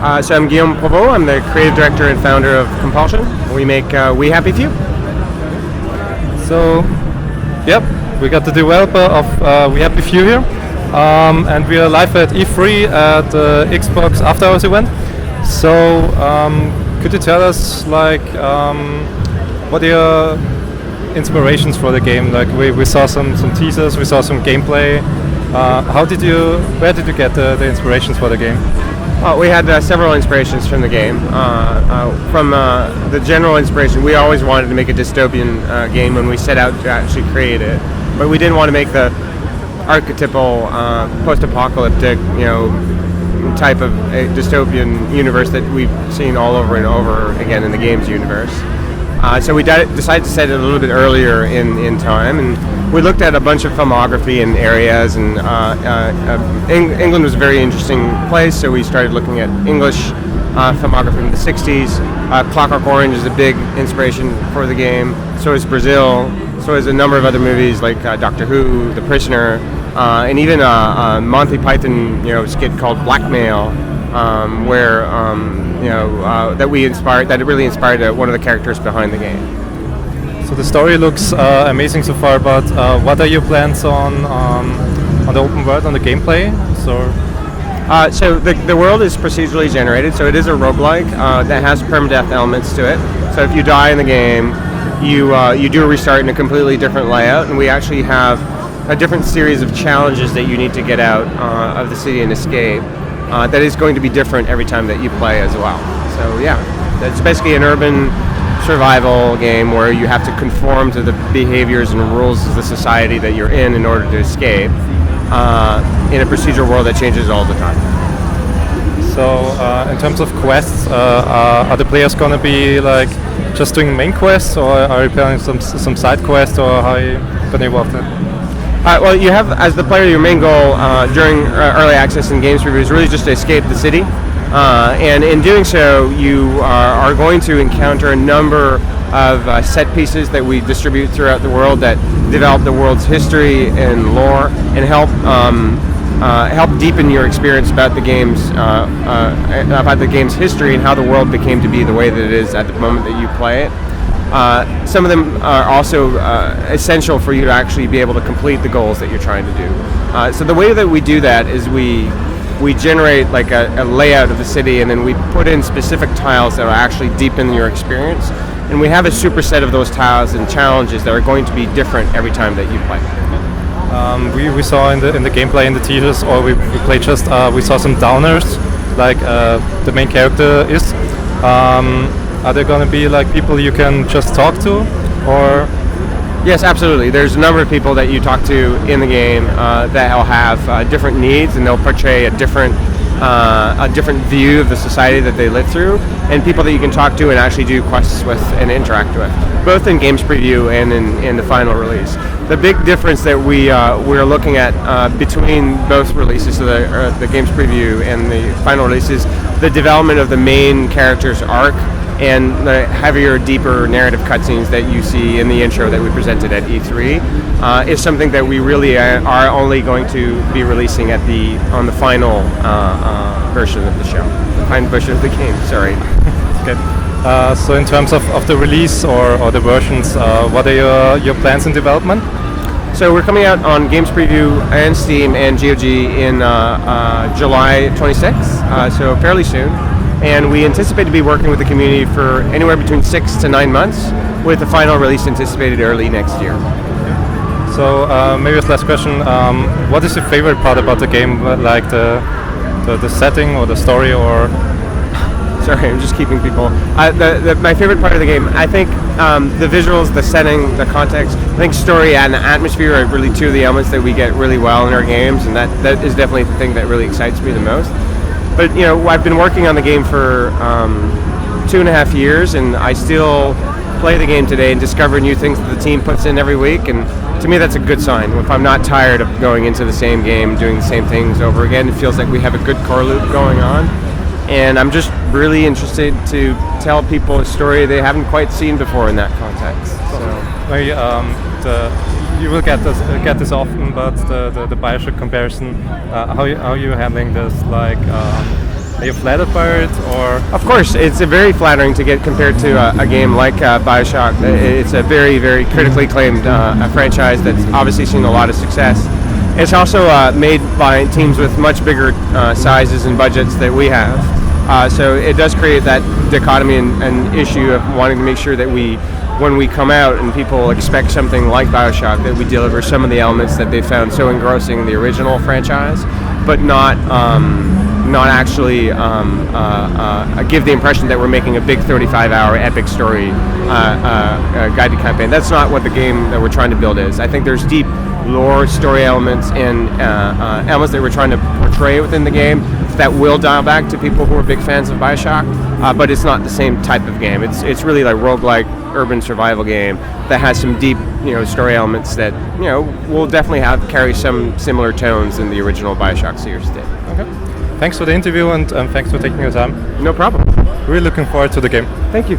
So I'm Guillaume Provost. I'm the creative director and founder of Compulsion. We make We Happy Few. So, yep, we got the developer of We Happy Few here, and we are live at E3 at the Xbox After Hours event. So, could you tell us, like, what are your inspirations for the game? Like, we saw some teasers, we saw some gameplay. Where did you get the inspirations for the game? We had several inspirations from the game. From the general inspiration, we always wanted to make a dystopian game when we set out to actually create it, but we didn't want to make the archetypal post-apocalyptic, type of a dystopian universe that we've seen all over and over again in the games universe. So we decided to set it a little bit earlier in time, and we looked at a bunch of filmography and areas, and England was a very interesting place, so we started looking at English filmography in the 60s. Clockwork Orange is a big inspiration for the game, so is Brazil, so is a number of other movies like Doctor Who, The Prisoner, and even a Monty Python skit called Blackmail, where that it really inspired one of the characters behind the game. So the story looks amazing so far, but what are your plans on the open world, on the gameplay? So the world is procedurally generated, so it is a roguelike that has permadeath elements to it. So if you die in the game, you do a restart in a completely different layout, and we actually have a different series of challenges that you need to get out of the city and escape. That is going to be different every time that you play as well. So yeah, it's basically an urban survival game where you have to conform to the behaviors and rules of the society that you're in order to escape in a procedural world that changes all the time. So in terms of quests, are the players going to be like just doing main quests, or are you planning some side quests, or how are you going to evolve that? Well, you have, as the player, your main goal during early access and games review is really just to escape the city. And in doing so, you are going to encounter a number of set pieces that we distribute throughout the world that develop the world's history and lore, and help deepen your experience about the game's history and how the world became to be the way that it is at the moment that you play it. Some of them are also essential for you to actually be able to complete the goals that you're trying to do. So the way that we do that is we generate like a layout of the city, and then we put in specific tiles that will actually deepen your experience. And we have a superset of those tiles and challenges that are going to be different every time that you play. We saw in the gameplay, in the teasers, or we played just we saw some downers, like the main character is. Are there going to be like people you can just talk to, or? Yes, absolutely. There's a number of people that you talk to in the game that will have different needs, and they'll portray a different view of the society that they live through, and people that you can talk to and actually do quests with and interact with, both in games preview and in the final release. The big difference that we're looking at between both releases, so the games preview and the final release, is the development of the main character's arc and the heavier, deeper narrative cutscenes that you see in the intro that we presented at E3 is something that we really are only going to be releasing on the final version of the show, the final version of the game. Sorry. Good. So in terms of the release or the versions, what are your plans in development? So we're coming out on Games Preview and Steam and GOG in July 26th, so fairly soon. And we anticipate to be working with the community for anywhere between 6 to 9 months, with the final release anticipated early next year. So maybe this last question, what is your favorite part about the game, like the setting or the story, or? Sorry, I'm just keeping people. My favorite part of the game, I think the visuals, the setting, the context. I think story and atmosphere are really two of the elements that we get really well in our games, and that is definitely the thing that really excites me the most. But I've been working on the game for 2.5 years, and I still play the game today and discover new things that the team puts in every week, and to me that's a good sign. If I'm not tired of going into the same game, doing the same things over again, it feels like we have a good core loop going on. And I'm just really interested to tell people a story they haven't quite seen before in that context. So maybe you will get this often, but the Bioshock comparison, how you handling this? Like Are you flattered by it, or? Of course, it's very flattering to get compared to a game like Bioshock. It's a very, very critically acclaimed franchise that's obviously seen a lot of success. It's also made by teams with much bigger sizes and budgets that we have. So it does create that dichotomy and issue of wanting to make sure that when we come out and people expect something like Bioshock, that we deliver some of the elements that they found so engrossing in the original franchise, but not actually give the impression that we're making a big 35-hour epic story guided campaign. That's not what the game that we're trying to build is. I think there's deep lore, story elements, and elements that we're trying to portray within the game that will dial back to people who are big fans of Bioshock, but it's not the same type of game. It's really like roguelike urban survival game that has some deep, story elements that, will definitely carry some similar tones than the original Bioshock series did. Okay. Thanks for the interview, and thanks for taking your time. No problem. Really looking forward to the game. Thank you.